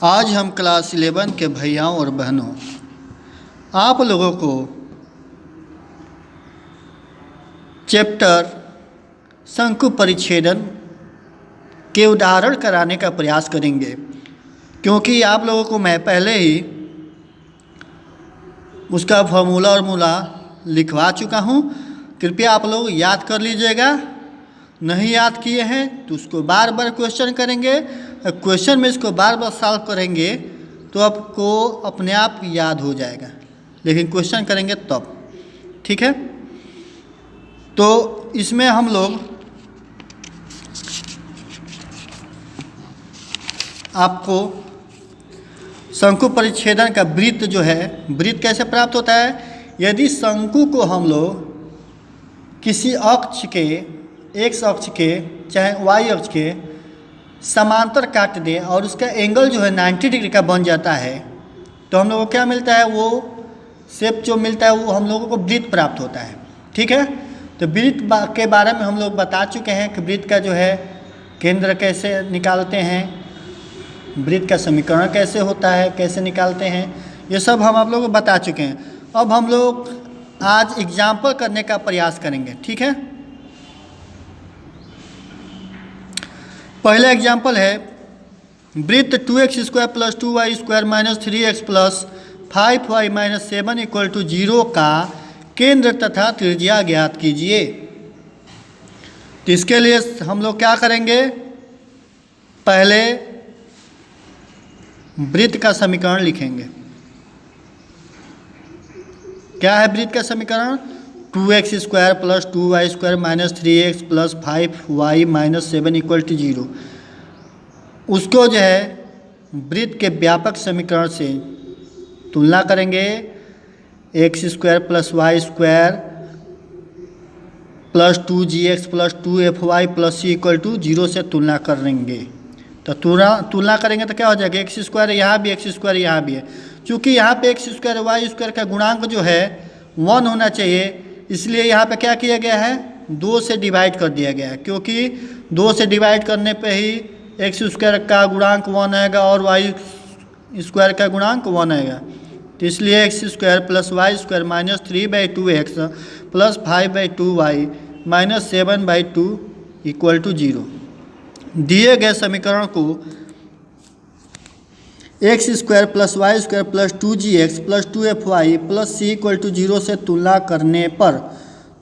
आज हम क्लास 11 के भैयाओं और बहनों आप लोगों को चैप्टर शंकु परिच्छेदन के उदाहरण कराने का प्रयास करेंगे, क्योंकि आप लोगों को मैं पहले ही उसका फॉर्मूला और मूला लिखवा चुका हूँ। कृपया आप लोग याद कर लीजिएगा। नहीं याद किए हैं तो उसको बार बार क्वेश्चन करेंगे। क्वेश्चन में इसको बार बार सॉल्व करेंगे तो आपको अपने आप याद हो जाएगा, लेकिन क्वेश्चन करेंगे तब। ठीक है, तो इसमें हम लोग आपको शंकु परिच्छेदन का वृत्त जो है, वृत्त कैसे प्राप्त होता है। यदि शंकु को हम लोग किसी अक्ष के, एक्स अक्ष के चाहे वाई अक्ष के समांतर काट दें और उसका एंगल जो है 90 डिग्री का बन जाता है, तो हम लोगों को क्या मिलता है, वो शेप जो मिलता है वो हम लोगों को वृत्त प्राप्त होता है। ठीक है, तो वृत्त के बारे में हम लोग बता चुके हैं कि वृत्त का जो है केंद्र कैसे निकालते हैं, वृत्त का समीकरण कैसे होता है, कैसे निकालते हैं, ये सब हम आप लोगों को बता चुके हैं। अब हम लोग आज एग्जाम्पल करने का प्रयास करेंगे। ठीक है, पहला एग्जाम्पल है वृत्त 2x² + 2y² - 3x + 5y - 7 = 0 का केंद्र तथा त्रिज्या ज्ञात कीजिए। तो इसके लिए हम लोग क्या करेंगे, पहले वृत्त का समीकरण लिखेंगे। क्या है वृत्त का समीकरण, 2x² + 2y² - 3x + 5y - 7 = 0। उसको जो है वृत्त के व्यापक समीकरण से तुलना करेंगे। x² + y² + 2gx + 2fy + c = 0 से तुलना करेंगे। तो तुलना करेंगे तो क्या हो जाएगा, x² यहाँ भी, x² यहाँ भी है। चूँकि यहाँ पे x² y² का गुणांक जो है 1 होना चाहिए, इसलिए यहाँ पे क्या किया गया है, 2 से डिवाइड कर दिया गया है। क्योंकि 2 से डिवाइड करने पे ही x² का गुणांक 1 आएगा और y² का गुणांक 1 आएगा। तो इसलिए x² + y² - 3/2x + 5/2y - 7/2 = 0। दिए गए समीकरण को x² + y² + 2gx + 2fy + c = 0 से तुलना करने पर,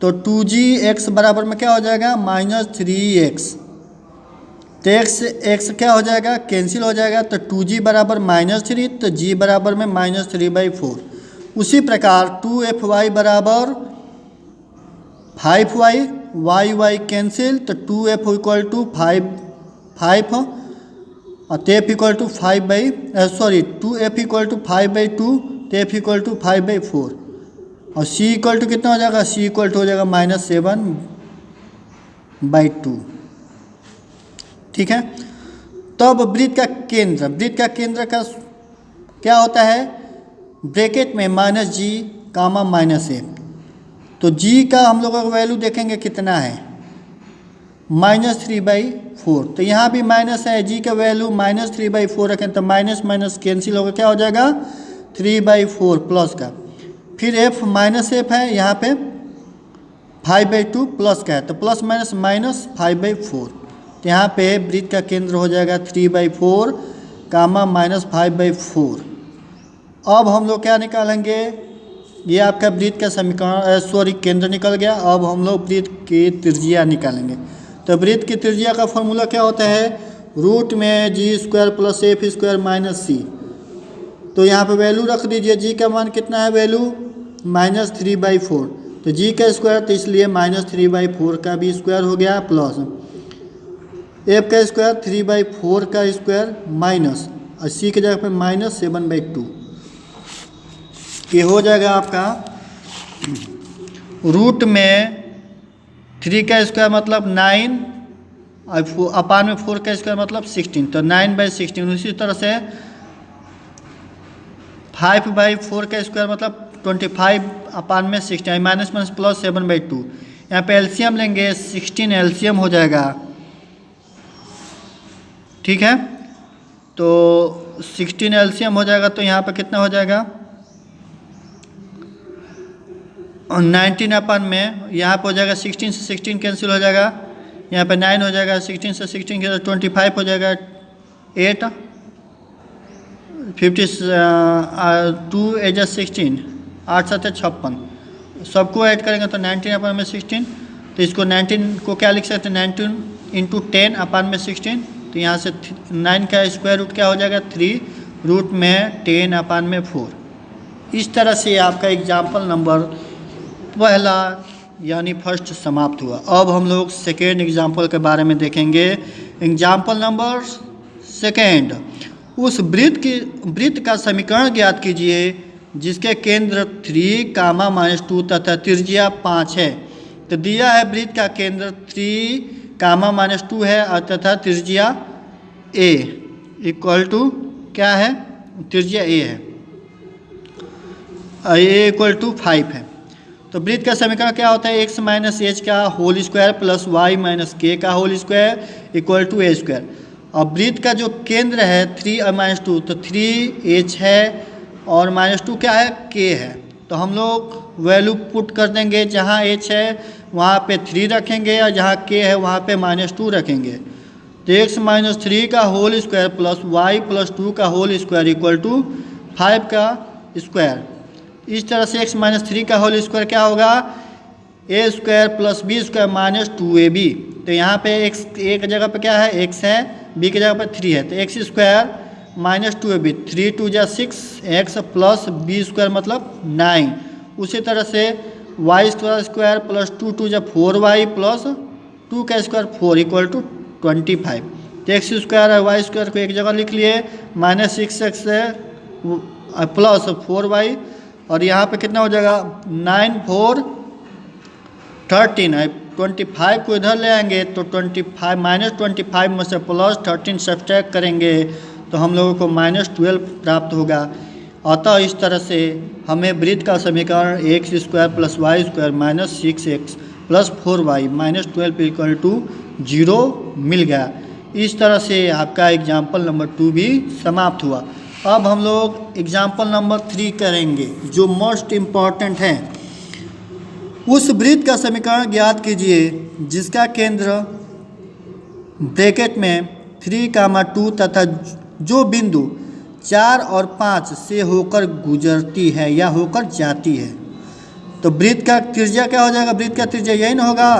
तो 2gx बराबर में क्या हो जाएगा, -3x। तो x क्या हो जाएगा, कैंसिल हो जाएगा। तो 2g बराबर -3, तो g बराबर में -3/4। उसी प्रकार 2fy बराबर 5y, y कैंसिल, तो 2f = 5 और f = 5/2, तो f = 5/4 और c = कितना हो जाएगा, c = हो जाएगा -7/2। ठीक है, तब वृत्त का केंद्र का क्या होता है, ब्रैकेट में -g, -f। तो g का हम लोगों का वैल्यू देखेंगे कितना है, -3/4। तो यहाँ भी माइनस है, g का वैल्यू -3/4 रखें तो माइनस माइनस कैंसिल होगा, क्या हो जाएगा 3/4 प्लस का। फिर f है, यहाँ पे 5/2 प्लस का है, तो प्लस माइनस -5/4। तो यहाँ पे वृत्त का केंद्र हो जाएगा 3/4, -5/4। अब हम लोग क्या निकालेंगे, ये आपका वृत्त का समीकरण केंद्र निकल गया। अब हम लोग वृत्त की त्रिज्या निकालेंगे। तो वृत्त की त्रिज्या का फॉर्मूला क्या होता है, रूट में g² + f² - c। तो यहाँ पे वैल्यू रख दीजिए, g का मान कितना है, वैल्यू -3/4। तो g का स्क्वायर, तो इसलिए -3/4 का भी स्क्वायर हो गया, प्लस f का स्क्वायर 3/4 का स्क्वायर माइनस, और c की जगह पे -7/2। ये हो जाएगा आपका रूट में 3 का स्क्वायर मतलब 9 और अपान में 4 का स्क्वायर मतलब 16, तो 9/16। उसी तरह से 5/4 का स्क्वायर मतलब 25 अपान में 16, माइनस प्लस 7/2। यहाँ पे एलसीएम लेंगे, 16 एलसीएम हो जाएगा। ठीक है, तो 16 एलसीएम हो जाएगा, तो यहाँ पे कितना हो जाएगा 19 अपन में, यहाँ पे हो जाएगा 16 से 16 कैंसिल हो जाएगा, यहाँ पे 9 हो जाएगा, 16 से 16 के 25 हो जाएगा, 8 50 2 8 16 8 7 56, सबको ऐड करेंगे तो 19 अपन में 16, तो इसको 19 को क्या लिख सकते हैं 19 इंटू 10 अपन में 16, तो यहाँ से 9 का स्क्वायर रूट क्या हो जाएगा 3 रूट में 10 अपन में 4। इस तरह से आपका एग्जाम्पल नंबर पहला यानी फर्स्ट समाप्त हुआ। अब हम लोग सेकेंड एग्जाम्पल के बारे में देखेंगे। एग्जाम्पल नंबर सेकेंड, उस वृत्त का समीकरण ज्ञात कीजिए जिसके केंद्र 3, -2 तथा त्रिज्या 5 है। तो दिया है वृत्त का केंद्र 3, -2 है और तथा त्रिज्या a इक्वल टू क्या है, त्रिज्या a है, a इक्वल टू 5 है। तो वृत्त का समीकरण क्या होता है, x माइनस एच का whole square plus y minus K का whole square equal to a square. अब वृत्त का जो केंद्र है 3 और -2, तो 3h है और -2 क्या है, k है। तो हम लोग वैल्यू पुट कर देंगे, जहाँ h है वहाँ पे 3 रखेंगे और जहाँ k है वहाँ पे -2 रखेंगे। तो x माइनस 3 का whole square plus y plus 2 का होल स्क्वायर इक्वल टू 5 का स्क्वायर। इस तरह से x माइनस 3 का होल स्क्वायर क्या होगा, a square plus b square minus 2ab। तो यहाँ पे x एक जगह पे क्या है, x है, b की जगह पे 3 है, तो x स्क्वायर माइनस 2ab, 3 2 जा 6, x प्लस b स्क्वायर मतलब 9। उसी तरह से y स्क्वायर प्लस 2 2 जा 4y प्लस 2 का स्क्वायर 4 इक्वल टू 25। तो एक्स स्क्वायर और वाई स्क्वायर को एक जगह लिख लिए, -6x प्लस 4y, और यहाँ पे कितना हो जाएगा 9 4 13 है। 25 को इधर ले आएंगे तो 25 -25 में से प्लस 13 सब्ट्रैक्ट करेंगे तो हम लोगों को -12 प्राप्त होगा। अतः इस तरह से हमें वृत्त का समीकरण x square plus Y square minus 6x plus 4y -12 equal to 0 मिल गया। इस तरह से आपका एग्जाम्पल नंबर 2 भी समाप्त हुआ। अब हम लोग एग्जाम्पल नंबर 3 करेंगे जो मोस्ट इम्पॉर्टेंट है। उस वृत्त का समीकरण ज्ञात कीजिए जिसका केंद्र ब्रैकेट में 3, 2 तथा जो बिंदु 4 और 5 से होकर गुजरती है या होकर जाती है। तो वृत्त का त्रिज्या क्या हो जाएगा, वृत्त का त्रिज्या यही ना होगा,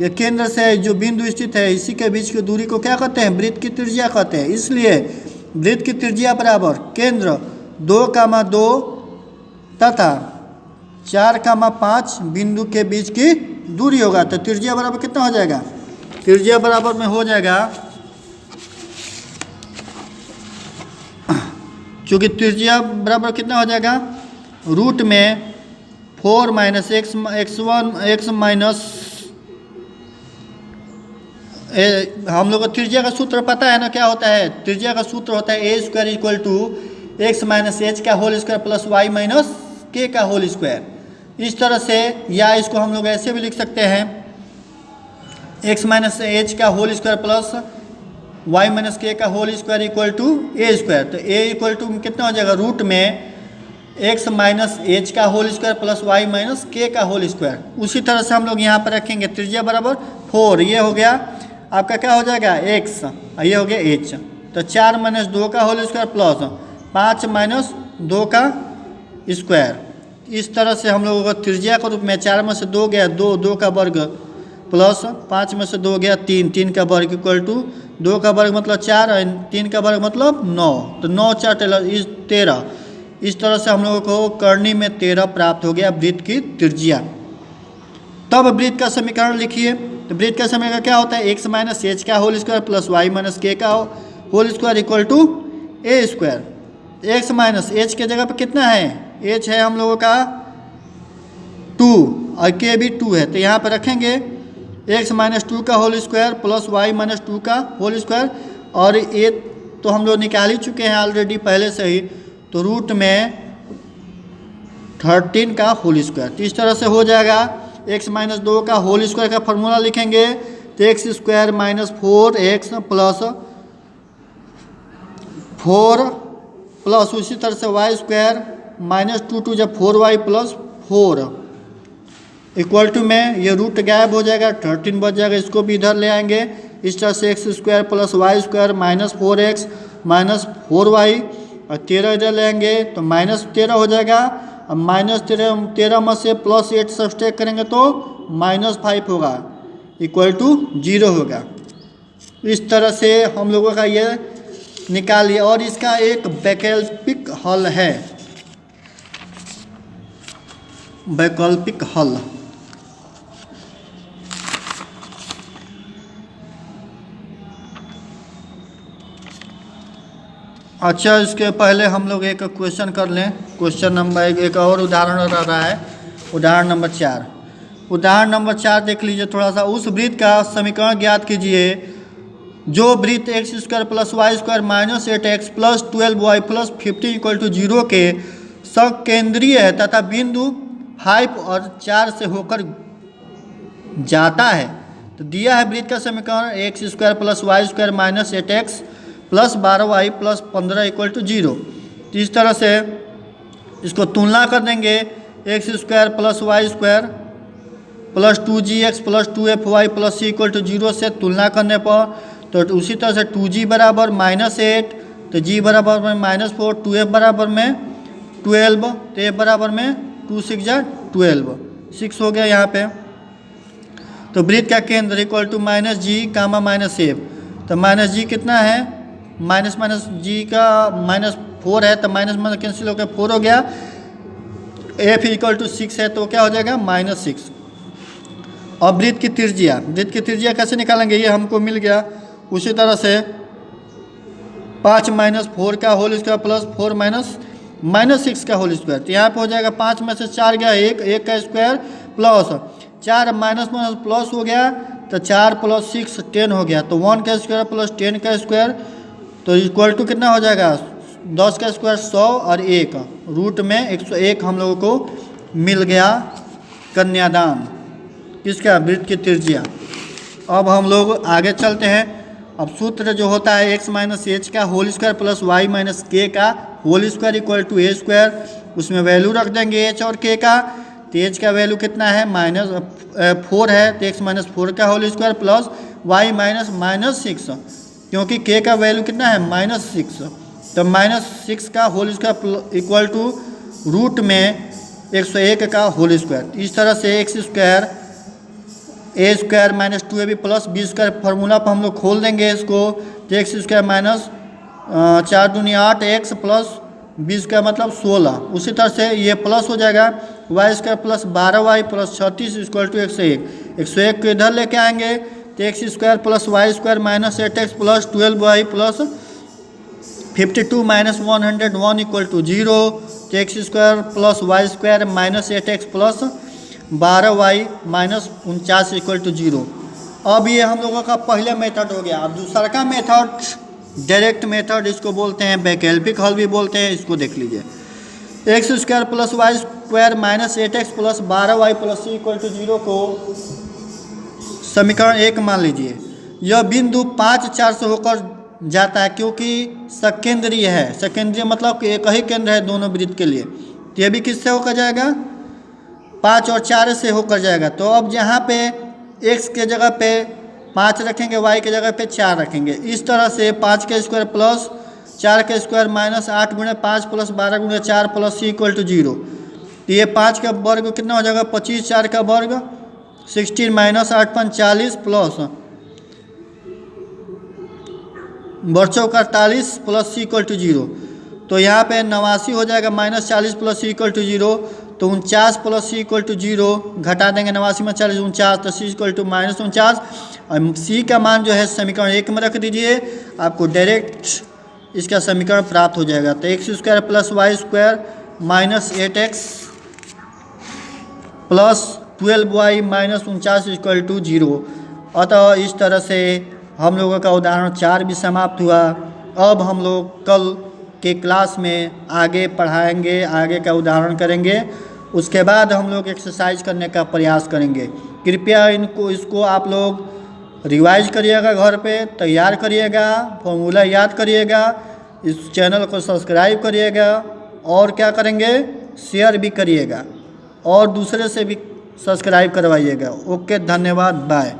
यह केंद्र से जो बिंदु स्थित है इसी के बीच की दूरी को क्या कहते हैं, वृत्त की त्रिज्या कहते हैं। इसलिए वृत्त की त्रिज्या बराबर केंद्र 2, 2 तथा 4, 5 बिंदु के बीच की दूरी होगा। तो त्रिज्या बराबर कितना हो जाएगा, त्रिज्या बराबर में हो जाएगा, चूँकि त्रिज्या बराबर कितना हो जाएगा, रूट में 4 माइनस x माइनस, हम लोग को त्रिज्या का सूत्र पता है ना, क्या होता है, त्रिज्या का सूत्र होता है a square equal to x minus H का whole square plus y minus K का होल स्क्वायर। इस तरह से, या इसको हम लोग ऐसे भी लिख सकते हैं, x माइनस एच का whole square plus y minus K का whole square equal to a square. तो a इक्वल टू कितना हो जाएगा, रूट में x माइनस एच का whole square plus y minus K का होल स्क्वायर। उसी तरह से हम लोग यहाँ पर रखेंगे त्रिज्या बराबर 4, ये हो गया आपका क्या हो जाएगा x, ये हो गया h। तो 4 माइनस 2 का होल स्क्वायर प्लस 5 माइनस 2 का स्क्वायर। इस तरह से हम लोगों को त्रिज्या के रूप में 4 में से 2 गया 2, 2 का वर्ग प्लस 5 में से 2 गया 3, 3 का वर्ग इक्वल टू 2 का वर्ग मतलब 4 और 3 का वर्ग मतलब 9। तो 9 4 13। इस तरह से हम लोगों को करनी में 13 प्राप्त हो गया वृत्त की त्रिज्या। तब वृत्त का समीकरण लिखिए। तो वृत्त का समीकरण क्या होता है, x माइनस एच का whole square plus y minus K का whole square equal to a square. x minus H के जगह पर कितना है, h है हम लोगों का 2 और k भी 2 है, तो यहाँ पर रखेंगे x माइनस 2 का whole square plus y minus 2 का होल स्क्वायर, और a तो हम लोग निकाल ही चुके हैं ऑलरेडी पहले से ही, तो रूट में 13 का होल स्क्वायर। तो इस तरह से हो जाएगा, x माइनस 2 का होल स्क्वायर का फॉर्मूला लिखेंगे तो x square minus 4x plus 4 plus उसी तरह से वाई स्क्वायर माइनस 2 जब 4y प्लस 4 इक्वल टू में ये रूट गायब हो जाएगा, 13 बच जाएगा, इसको भी इधर ले आएंगे। इस तरह से X square plus Y square minus 4x minus 4y और 13 इधर ले आएंगे तो माइनस 13 हो जाएगा। अब माइनस 13 में से प्लस 8 सब्सट्रैक्ट करेंगे तो माइनस 5 होगा, इक्वल टू 0 होगा। इस तरह से हम लोगों का ये निकालिए। और इसका एक वैकल्पिक हल है, वैकल्पिक हल। अच्छा, इसके पहले हम लोग एक क्वेश्चन कर लें। क्वेश्चन नंबर एक और उदाहरण रह रहा है, उदाहरण नंबर 4। उदाहरण नंबर 4 देख लीजिए थोड़ा सा। उस वृत्त का समीकरण ज्ञात कीजिए जो वृत्त X square plus Y square minus 8x plus 12y plus 15 equal to 0 के सकेंद्रीय है तथा बिंदु 5 और 4 से होकर जाता है। तो दिया है वृत्त का समीकरण X square plus Y square minus 8x plus 12y plus 15 equal to 0। तो इस तरह से इसको तुलना कर देंगे। X square plus Y square plus 2gx plus 2fy plus c equal to 0 से तुलना करने पर तो उसी तरह से 2g बराबर -8 तो g बराबर में -4, 2f बराबर में 12 तो f बराबर में 2 6 जा 12, 6 हो गया यहाँ पे। तो वृत्त का केंद्र equal to -g comma -f। तो -g कितना है, माइनस माइनस जी का -4 है तो माइनस माइनस कैंसिल होकर 4 हो गया। f इक्वल टू 6 है तो क्या हो जाएगा -6। और वृत्त की त्रिज्या, वृत्त की त्रिज्या कैसे निकालेंगे ये हमको मिल गया। उसी तरह से 5 - 4 का होल स्क्वायर प्लस 4 - -6 का होल स्क्वायर। तो यहाँ पे हो जाएगा 5 में से 4 गया 1 का square plus 4 minus minus plus हो गया तो 4 प्लस 6 10 हो गया। तो 1 का स्क्वायर प्लस 10 का स्क्वायर तो इक्वल टू कितना हो जाएगा 10 का स्क्वायर 100 और 1 रूट में 101 हम लोगों को मिल गया कन्यादान किसका, वृत्त की त्रिज्या। अब हम लोग आगे चलते हैं। अब सूत्र जो होता है x माइनस एच का whole square plus Y minus K का whole square equal to A square, उसमें वैल्यू रख देंगे h और k का। तो h का वैल्यू कितना है -4 है तो x माइनस 4 का whole square plus Y minus -6 क्योंकि k का वैल्यू कितना है -6 तो -6 का whole square equal to root में 101 का होल स्क्वायर। इस तरह से X square A square minus 2ab प्लस बी स्क्वायर फार्मूला पर हम लोग खोल देंगे इसको। तो एक्स स्क्वायर माइनस 4 दूनी 8 एक्स प्लस बी स्क्वायर मतलब 16। उसी तरह से ये प्लस हो जाएगा Y square plus 12y plus 36 equal to 101। 101 को इधर लेके आएंगे तो X square plus Y square minus 8x plus 12y plus 52 minus 101 equal to 0। तो X square plus Y square minus 8x plus 12y minus 49 equal to 0। अब ये हम लोगों का पहला मेथड हो गया। अब दूसरा का मेथड डायरेक्ट मेथड इसको बोलते हैं, वैकल्पिक हल भी बोलते हैं। इसको देख लीजिए। X square plus Y square minus 8x plus 12y plus c equal to 0 को समीकरण 1 मान लीजिए। यह बिंदु 5 4 से होकर जाता है क्योंकि सकेंद्रीय है। सकेंद्रीय मतलब कि एक ही केंद्र है दोनों वृत्त के लिए। तो ये भी किससे होकर जाएगा 5 और 4 से होकर जाएगा। तो अब जहाँ पे x के जगह पे 5 रखेंगे, y के जगह पे 4 रखेंगे। इस तरह से 5 का स्क्वायर प्लस 4 का स्क्वायर माइनस 8 गुणे 5 प्लस 12 गुणे 4 प्लस c इक्वल टू 0। तो ये 5 का वर्ग कितना हो जाएगा 25, 4 का वर्ग 16 माइनस 8 5 40 प्लस बच्चों का 48 प्लस c इक्वल टू 0। तो यहाँ पे 89 हो जाएगा minus 40 plus c equal to 0। तो 49 प्लस c इक्वल टू 0 घटा देंगे 89 में 40 49 तो c इक्वल टू माइनस 49। और c का मान जो है समीकरण 1 में रख दीजिए, आपको डायरेक्ट इसका समीकरण प्राप्त हो जाएगा। तो X square plus Y square minus 8x plus 12y minus 49 equal to 0। अतः इस तरह से हम लोगों का उदाहरण 4 भी समाप्त हुआ। अब हम लोग कल के क्लास में आगे पढ़ाएंगे, आगे का उदाहरण करेंगे। उसके बाद हम लोग एक्सरसाइज करने का प्रयास करेंगे। कृपया इसको आप लोग रिवाइज करिएगा, घर पे तैयार करिएगा, फॉर्मूला याद करिएगा। इस चैनल को सब्सक्राइब करिएगा और क्या करेंगे, शेयर भी करिएगा और दूसरे से भी सब्सक्राइब करवाइएगा। ओके, धन्यवाद, बाय।